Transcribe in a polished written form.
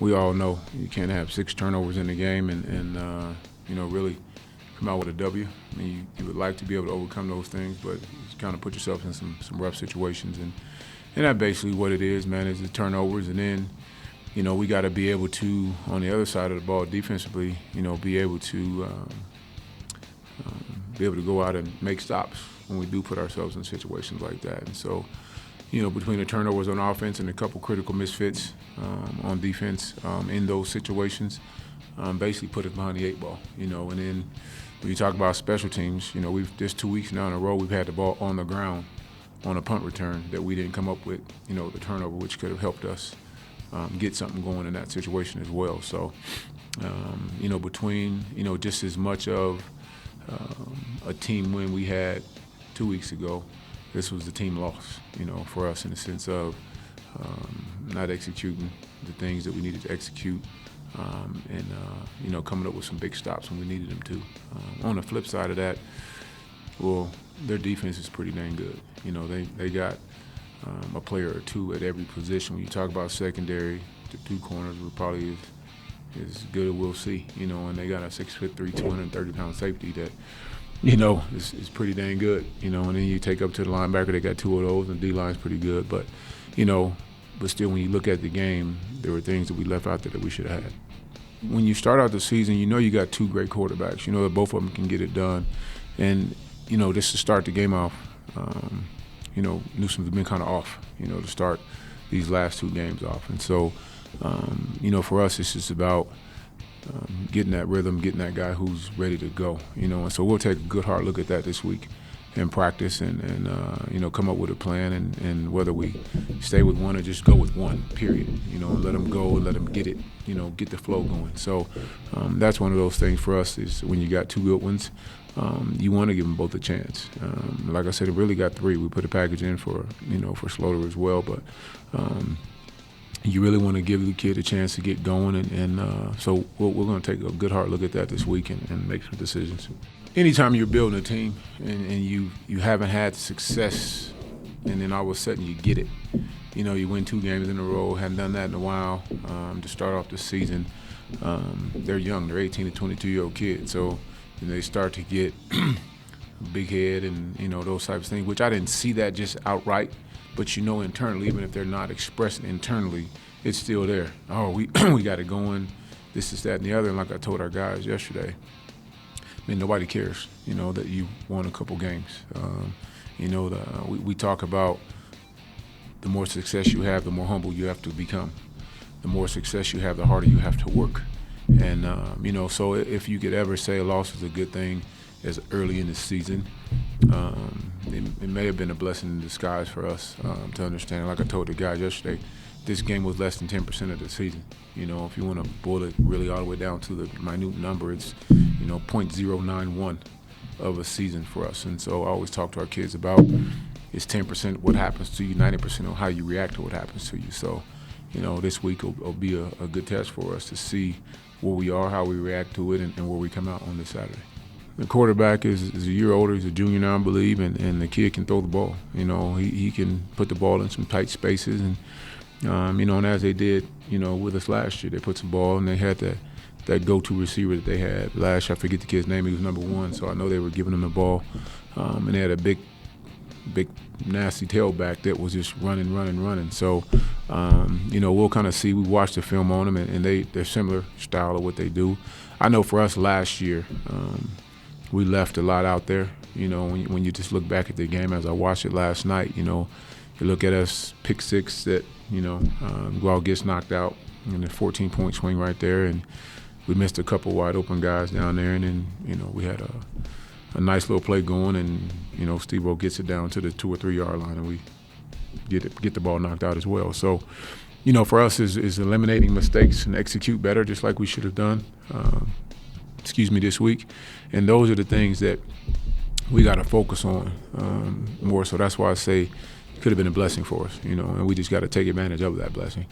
we all know you can't have 6 turnovers in the game and really come out with a W. I mean, you would like to be able to overcome those things, but you kind of put yourself in some rough situations. And that's basically what it is, man, is the turnovers. And then, we got to be able to, on the other side of the ball defensively, be able to go out and make stops when we do put ourselves in situations like that. And so, between the turnovers on offense and a couple critical misfits on defense in those situations, basically put us behind the 8 ball, and then when you talk about special teams, there's 2 weeks now in a row we've had the ball on the ground on a punt return that we didn't come up with, the turnover, which could have helped us get something going in that situation as well. So, between, just as much of a team win we had 2 weeks ago, this was the team loss, for us in the sense of not executing the things that we needed to execute and coming up with some big stops when we needed them to. On the flip side of that, well, their defense is pretty dang good. They got a player or two at every position. When you talk about secondary, the 2 corners were probably as good as we'll see, and they got a 6'3", 230-pound safety that, is pretty dang good, and then you take up to the linebacker, they got 2 of those, and D-line's pretty good, but still when you look at the game, there were things that we left out there that we should have had. When you start out the season, you got 2 great quarterbacks, that both of them can get it done, and, just to start the game off, Newsom's been kind of off, to start these last 2 games off, and so, for us, it's just about getting that rhythm, getting that guy who's ready to go, and so we'll take a good hard look at that this week and practice and come up with a plan and whether we stay with one or just go with one, period, and let them go and let them get it, get the flow going. So that's one of those things for us is when you got 2 good ones, you want to give them both a chance. Like I said, it really got 3. We put a package in for Sloter as well, but you really want to give the kid a chance to get going, and so we're going to take a good hard look at that this week and make some decisions. Anytime you're building a team and you haven't had success, and then all of a sudden you get it, you win 2 games in a row, hadn't done that in a while to start off the season. They're young, they're 18 to 22-year-old kids, so they start to get a big head and those types of things, which I didn't see that just outright. But internally, even if they're not expressing internally, it's still there. Oh, we got it going, this is that and the other. And like I told our guys yesterday, nobody cares, that you won a couple games. We talk about the more success you have, the more humble you have to become. The more success you have, the harder you have to work. And, so if you could ever say a loss is a good thing as early in the season, it may have been a blessing in disguise for us to understand. Like I told the guys yesterday, this game was less than 10% of the season. If you want to boil it really all the way down to the minute number, it's, 0.091 of a season for us. And so I always talk to our kids about it's 10% what happens to you, 90% on how you react to what happens to you. So, this week will be a good test for us to see where we are, how we react to it, and where we come out on this Saturday. The quarterback is a year older. He's a junior now, I believe, and the kid can throw the ball. He can put the ball in some tight spaces, and and as they did, with us last year, they put some ball, and they had that go-to receiver that they had last year. I forget the kid's name. He was number 1, so I know they were giving him the ball, and they had a big, nasty tailback that was just running. So, we'll kind of see. We watched the film on them, and they're similar style of what they do. I know for us last year, we left a lot out there. When you just look back at the game as I watched it last night, you look at us pick 6 that, Gual gets knocked out, and a 14-point swing right there, and we missed a couple wide open guys down there, and then, we had a nice little play going, and, Steve-O gets it down to the 2 or 3 yard line, and we get the ball knocked out as well. So, for us is eliminating mistakes and execute better, just like we should have done, this week. And those are the things that we got to focus on more. So that's why I say it could have been a blessing for us, and we just got to take advantage of that blessing.